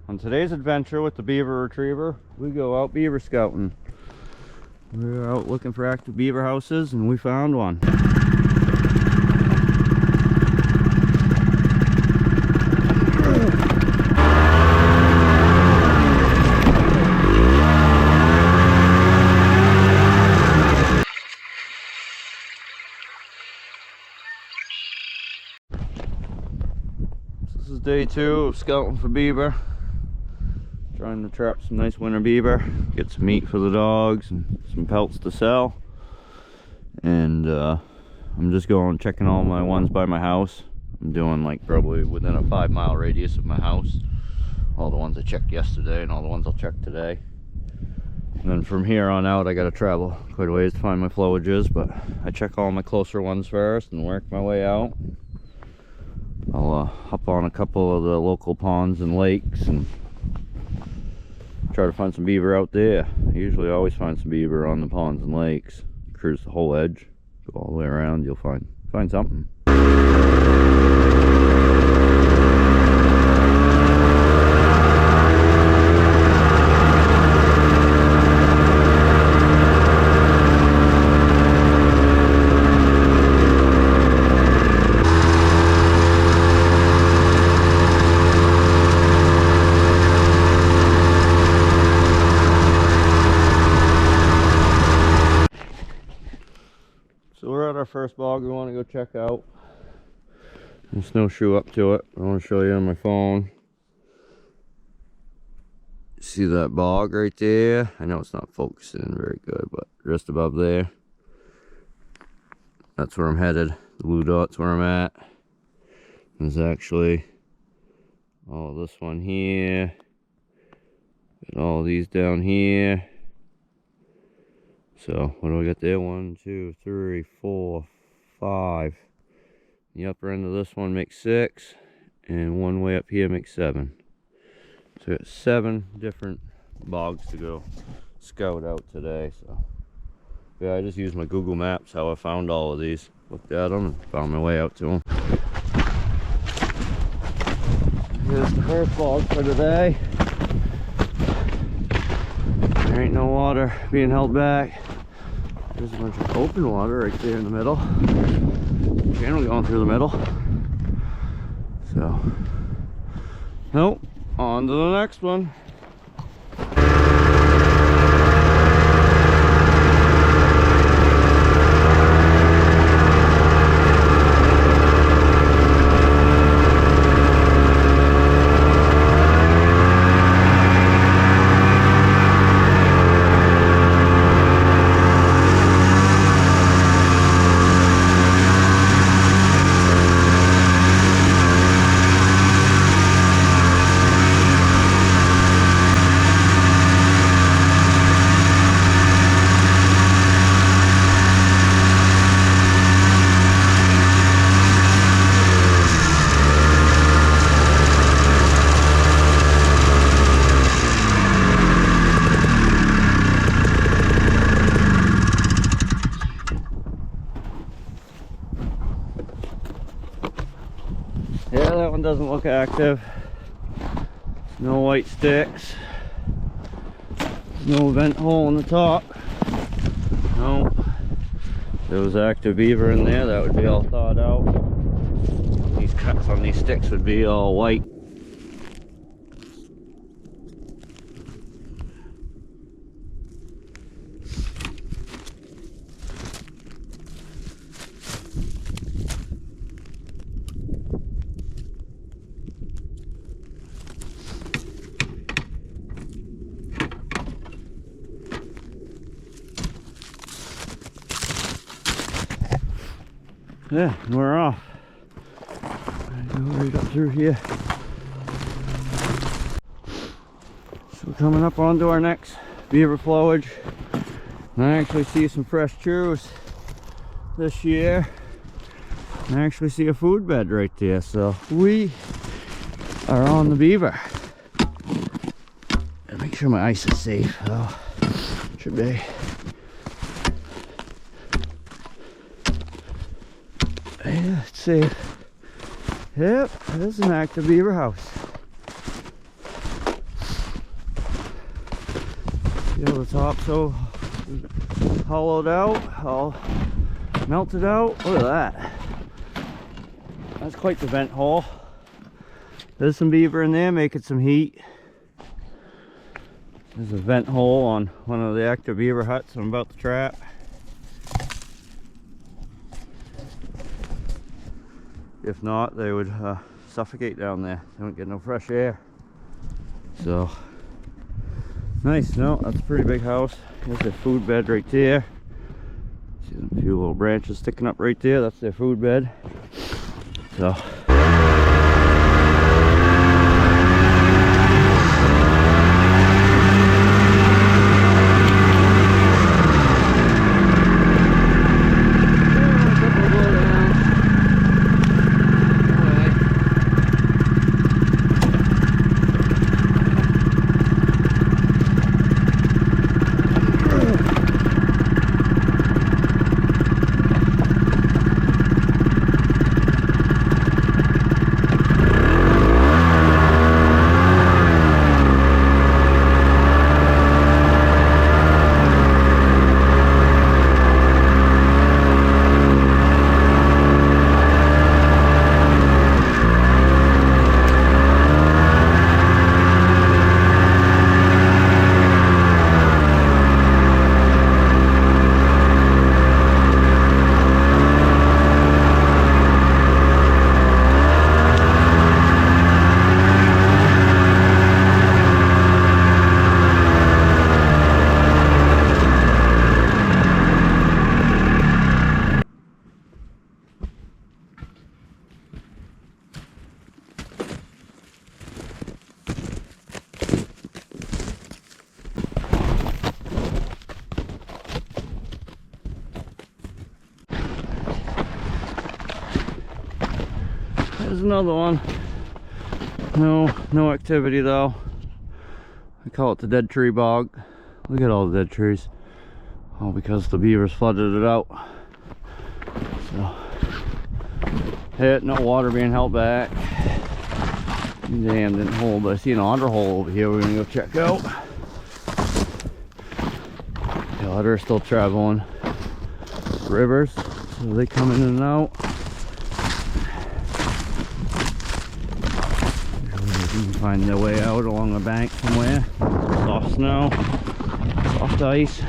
On today's adventure with the Beaver Retriever, we go out beaver scouting. We're out looking for active beaver houses and we found one. This is day 2 of scouting for beaver. Trying to trap some nice winter beaver, get some meat for the dogs and some pelts to sell. And I'm just going checking all my ones by my house. I'm doing like probably within a 5-mile radius of my house. All the ones I checked yesterday and all the ones I'll check today. And then from here on out I gotta travel quite a ways to find my flowages, but I check all my closer ones first and work my way out. I'll hop on a couple of the local ponds and lakes and try to find some beaver out there. I usually always find some beaver on the ponds and lakes. Cruise the whole edge, go all the way around, you'll find something. So we're at our first bog we want to go check out. And snowshoe up to it. I want to show you on my phone. See that bog right there? I know it's not focusing very good, but just above there. That's where I'm headed. The blue dot's where I'm at. There's actually all this one here. And all these down here. So what do I got there? 1, 2, 3, 4, 5. The upper end of this one makes 6, and one way up here makes 7. So we got 7 different bogs to go scout out today. So yeah, I just used my Google Maps how I found all of these. Looked at them and found my way out to them. Here's the first bog for today. There ain't no water being held back. There's a bunch of open water right there in the middle. Channel going through the middle. So, nope, on to the next one. Yeah, that one doesn't look active. No white sticks. No vent hole in the top. No. If there was active beaver in there, that would be all thawed out. These cuts on these sticks would be all white. Yeah, we're off. Go right up through here. So we're coming up onto our next beaver flowage. And I actually see some fresh chews this year. And I actually see a food bed right there. So we are on the beaver. And make sure my ice is safe though. Should be. Yeah, it's safe. Yep, there's an active beaver house. See how the top's so hollowed out, all melted out. Look at that. That's quite the vent hole. There's some beaver in there making some heat. There's a vent hole on one of the active beaver huts I'm about to trap. If not, they would suffocate down there. They don't get no fresh air. So, nice. No, that's a pretty big house. There's their food bed right there. See a few little branches sticking up right there. That's their food bed. So. There's another one. No activity though. I call it the dead tree bog. Look at all the dead trees. All because the beavers flooded it out. So, no water being held back. Dam didn't hold, but I see an otter hole over here we're gonna go check out. The otter is still traveling rivers, so they come in and out. Find their way out along the bank somewhere. Soft snow, soft ice.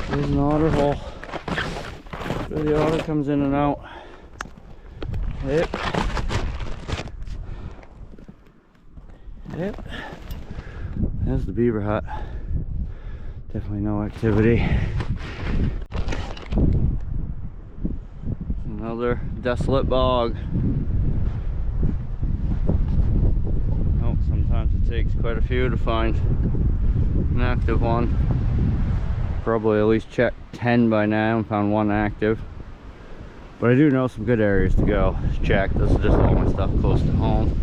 There's an otter hole where the otter comes in and out. Yep. Yep. There's the beaver hut. Definitely no activity. Another desolate bog. Oh, sometimes it takes quite a few to find an active one. Probably at least checked 10 by now and found one active. But I do know some good areas to go check. This is just all my stuff close to home.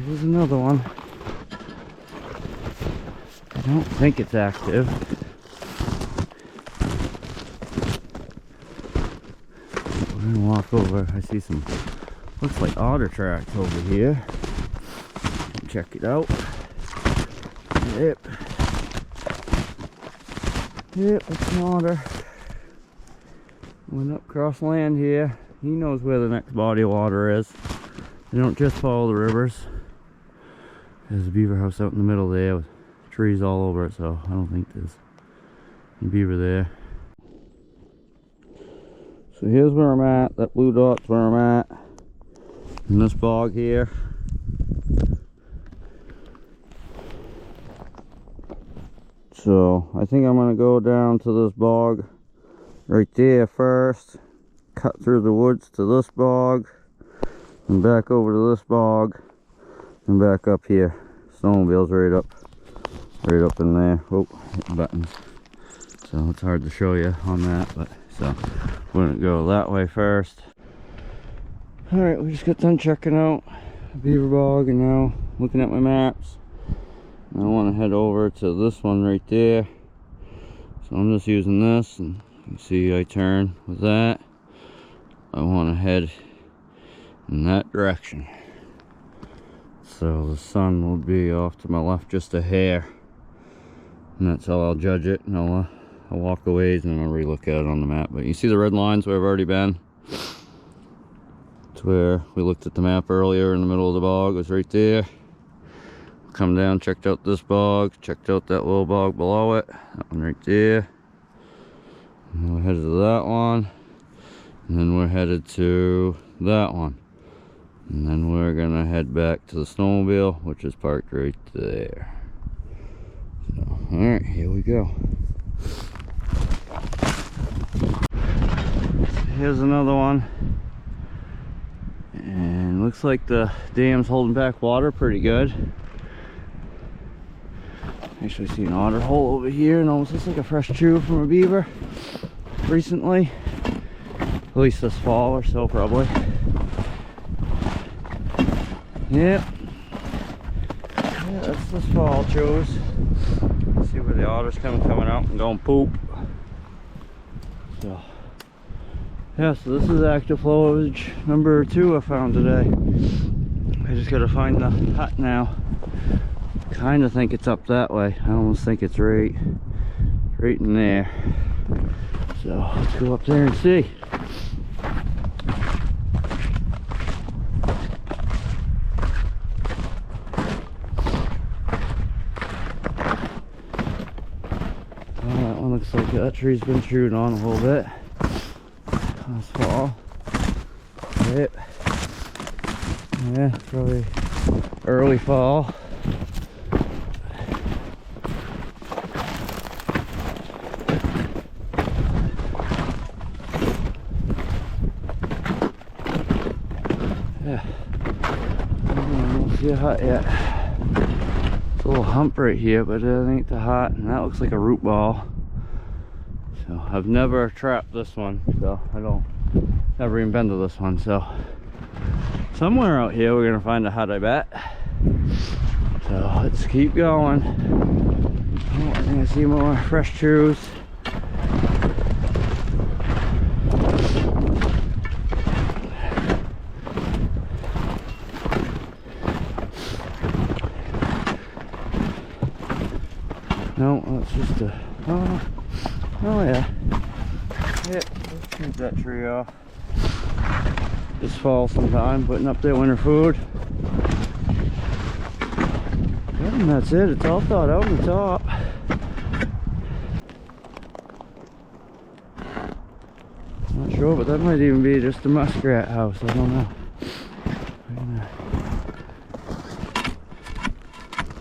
Here's another one. I don't think it's active. We're gonna walk over. I see some, looks like otter tracks over here. Check it out. Yep. Yep, it's an otter. Went up across land here. He knows where the next body of water is. They don't just follow the rivers. There's a beaver house out in the middle there with trees all over it, so I don't think there's any beaver there. So here's where I'm at. That blue dot's where I'm at. In this bog here. So I think I'm gonna go down to this bog right there first, cut through the woods to this bog, and back over to this bog, and back up here. Snowmobile's right up in there. Oh, hitting buttons. So it's hard to show you on that, but so we're gonna go that way first. All right, we just got done checking out the beaver bog, and now looking at my maps. I want to head over to this one right there. So I'm just using this, and you can see I turn with that. I want to head in that direction. So the sun will be off to my left just a hair. And that's how I'll judge it. And I'll walk a ways and I'll re-look at it on the map. But you see the red lines where I've already been? It's where we looked at the map earlier in the middle of the bog. It was right there. Come down, checked out this bog, checked out that little bog below it, that one right there. And then we're headed to that one, and then we're headed to that one, and then we're gonna head back to the snowmobile, which is parked right there. So, all right, here we go. Here's another one, and looks like the dam's holding back water pretty good. Actually see an otter hole over here, and almost looks like a fresh chew from a beaver recently. At least this fall or so, probably. Yep. Yeah, that's this fall chews. See where the otter's coming out and going poop. So yeah, so this is active flowage number 2 I found today. I just gotta find the hut now. Kind of think it's up that way. I almost think it's right in there. So let's go up there and see. Oh, that one looks like that tree's been chewed on a little bit this fall. Yep. Yeah, probably early fall. Yeah, I don't see a hut yet. It's a little hump right here, but it ain't the hut, and that looks like a root ball. So I've never trapped this one, so never even been to this one. So somewhere out here we're gonna find a hut, I bet. So let's keep going. Oh, we're gonna see more fresh chews. No, that's just a, oh yeah. Yep, let's keep that tree off. This fall sometime, putting up their winter food. Yeah, and that's it, it's all thawed out on the top. Not sure, but that might even be just a muskrat house, I don't know. I'm gonna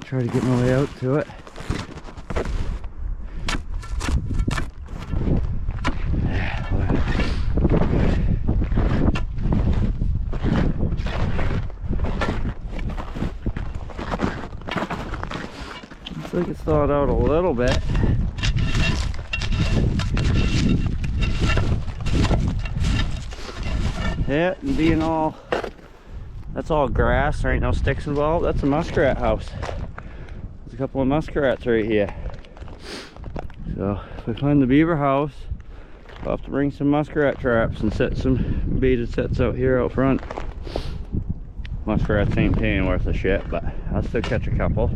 try to get my way out to it. Looks like it's thawed out a little bit. Yeah, and being all, that's all grass, there ain't no sticks involved. That's a muskrat house. There's a couple of muskrats right here. So if we find the beaver house, I'll have to bring some muskrat traps and set some baited sets out here out front. Muskrats ain't paying worth of shit, but I'll still catch a couple.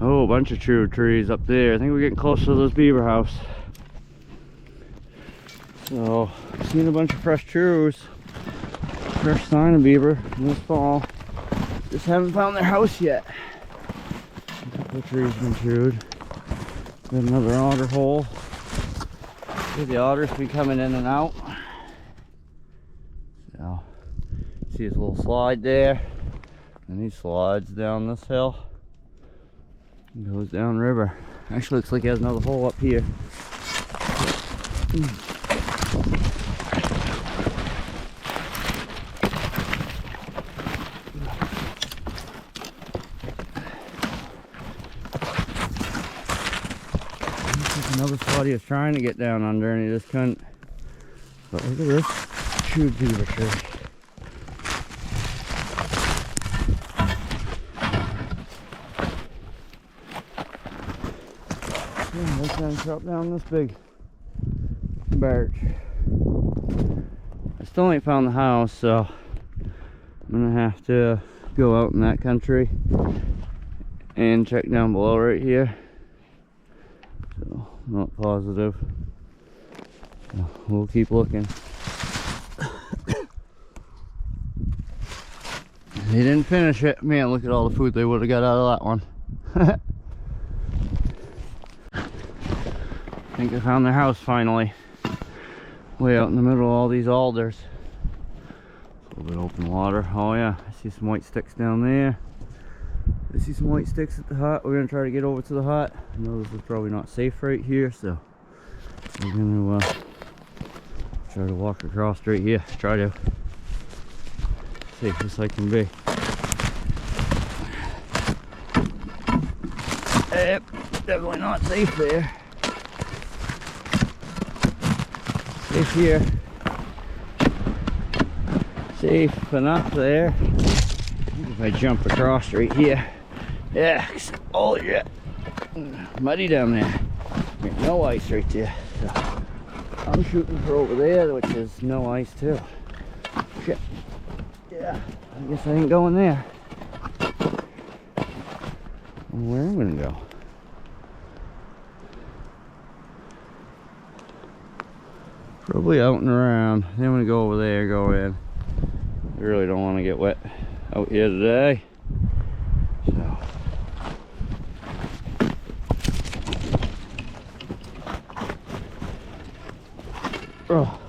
Oh, a bunch of true trees up there. I think we're getting close to this beaver house. So, I've seen a bunch of fresh chews. First sign of beaver this fall. Just haven't found their house yet. A couple of trees been chewed. Got another otter hole. See, the otters be coming in and out. So, see his little slide there, and he slides down this hill and goes down river. Actually, looks like he has another hole up here. Another spot he was trying to get down under and he just couldn't. But look at this chewed beaver tree. Yeah, this one chopped down this big birch. I still ain't found the house, so I'm gonna have to go out in that country and check down below right here. So, not positive. So we'll keep looking. They didn't finish it. Man, look at all the food they would have got out of that one. I think I found their house finally. Way out in the middle of all these alders. A little bit open water. Oh yeah, I see some white sticks down there. I see some white sticks at the hut. We're gonna try to get over to the hut. I know this is probably not safe right here, so we're gonna try to walk across right here. Try to safe as I can be. Yep, definitely not safe there. Safe here. Safe enough there. If I jump across right here. Yeah, oh yeah, muddy down there. No ice right there. So I'm shooting for over there, which is no ice too. Shit. Yeah, I guess I ain't going there. Where am I gonna go? Probably out and around. Then I'm gonna go over there, go in. I really don't want to get wet out here today. So. Oh.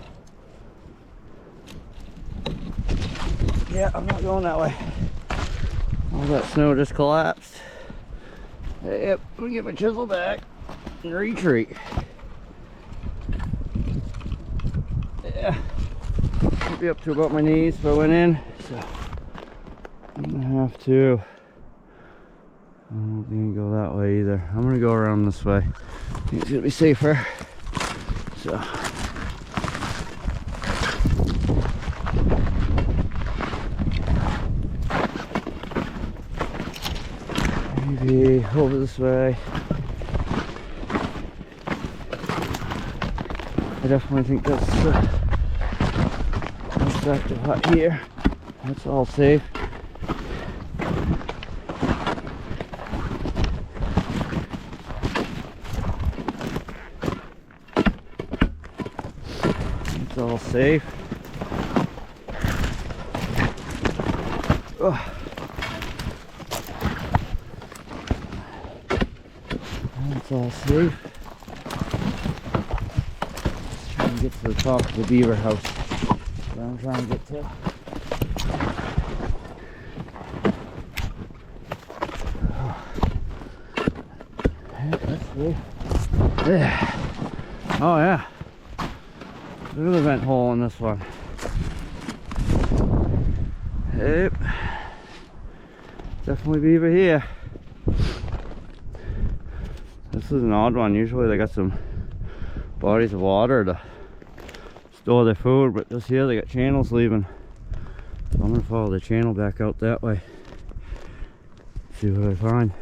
Yeah, I'm not going that way. All that snow just collapsed. Yep, I'm gonna get my chisel back and retreat. Yeah, I'd be up to about my knees if I went in, so I'm gonna have to. I don't think I go that way either. I'm gonna go around this way. I think it's gonna be safer. So. Maybe over this way. I definitely think that's most active hut here. That's all safe. It's all safe. Oh. It's all safe. Let's try and get to the top of the beaver house. That's where I'm trying to get to. That's safe. Yeah. Oh yeah. Look at the vent hole in this one. Yep. Definitely beaver here. This is an odd one. Usually they got some bodies of water to store their food, but this here they got channels leaving. So I'm gonna follow the channel back out that way. See what I find.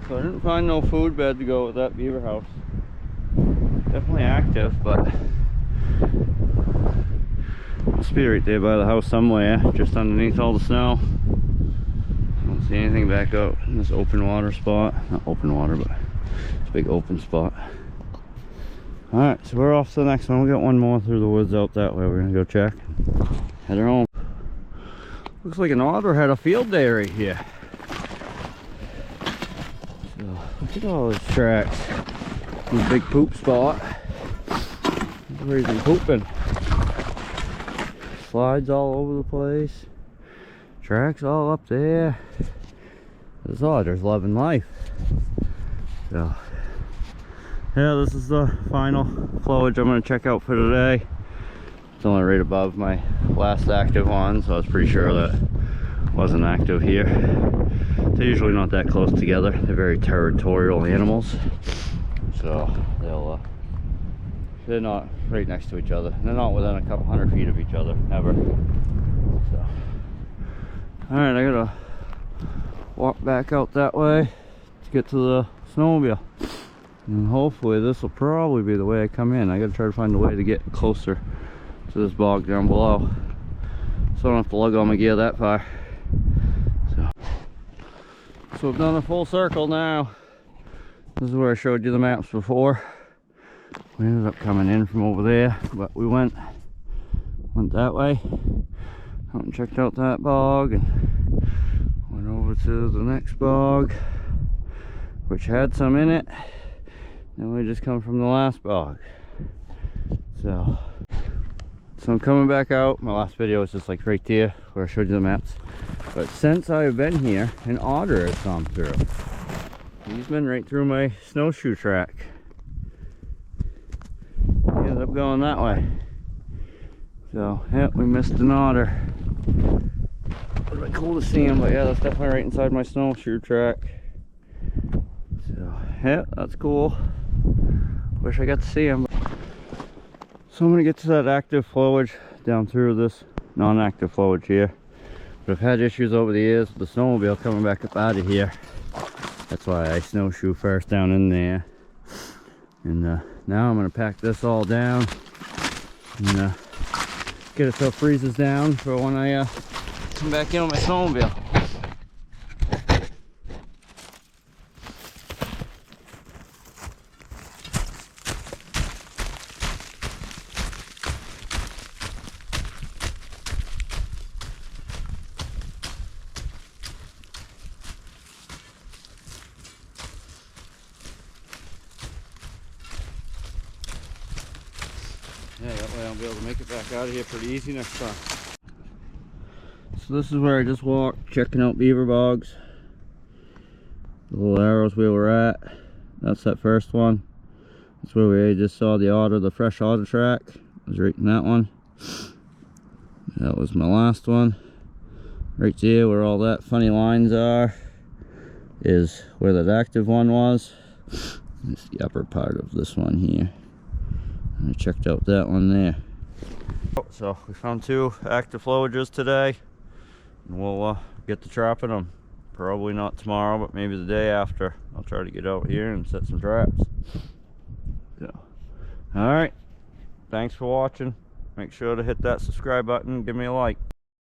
So I didn't find no food bed to go with that beaver house. Definitely active, but must be right there by the house somewhere, just underneath all the snow. I don't see anything back out in this open water spot. Not open water, but it's a big open spot. Alright, so we're off to the next one. We got one more through the woods out that way. We're gonna go check. Head home. Looks like an otter had a field day right here. So look at all these tracks. This big poop spot. Where he's been pooping. Slides all over the place. Tracks all up there. This otter's loving life. So yeah, this is the final flowage I'm going to check out for today. It's only right above my last active one, so I was pretty sure that wasn't active here. They're usually not that close together. They're very territorial animals, so they're not right next to each other. They're not within a couple hundred feet of each other, ever. So, all right, I gotta walk back out that way to get to the snowmobile. And hopefully this will probably be the way I come in. I gotta try to find a way to get closer to this bog down below, so I don't have to lug all my gear that far. So we've done a full circle now. This is where I showed you the maps before. We ended up coming in from over there, but we went that way. Out and checked out that bog and went over to the next bog, which had some in it. Then we just come from the last bog. So I'm coming back out. My last video was just like right there where I showed you the maps. But since I've been here, an otter has come through. He's been right through my snowshoe track. He ended up going that way. So yeah, we missed an otter. It would have been cool to see him, but yeah, that's definitely right inside my snowshoe track. So yeah, that's cool. Wish I got to see him. So I'm gonna get to that active flowage down through this non-active flowage here. But I've had issues over the years with the snowmobile coming back up out of here. That's why I snowshoe first down in there. And now I'm gonna pack this all down and get it so it freezes down for when I come back in with my snowmobile. Yeah, that way I'll be able to make it back out of here pretty easy next time. So this is where I just walked, checking out beaver bogs. The little arrows we were at. That's that first one. That's where we just saw the otter, the fresh otter track. It was right in that one. That was my last one. Right there where all that funny lines are is where that active one was. It's the upper part of this one here. I checked out that one there. So we found 2 active flowages today, and we'll get to trapping them. Probably not tomorrow, but maybe the day after. I'll try to get out here and set some traps. So, all right, thanks for watching. Make sure to hit that subscribe button, give me a like.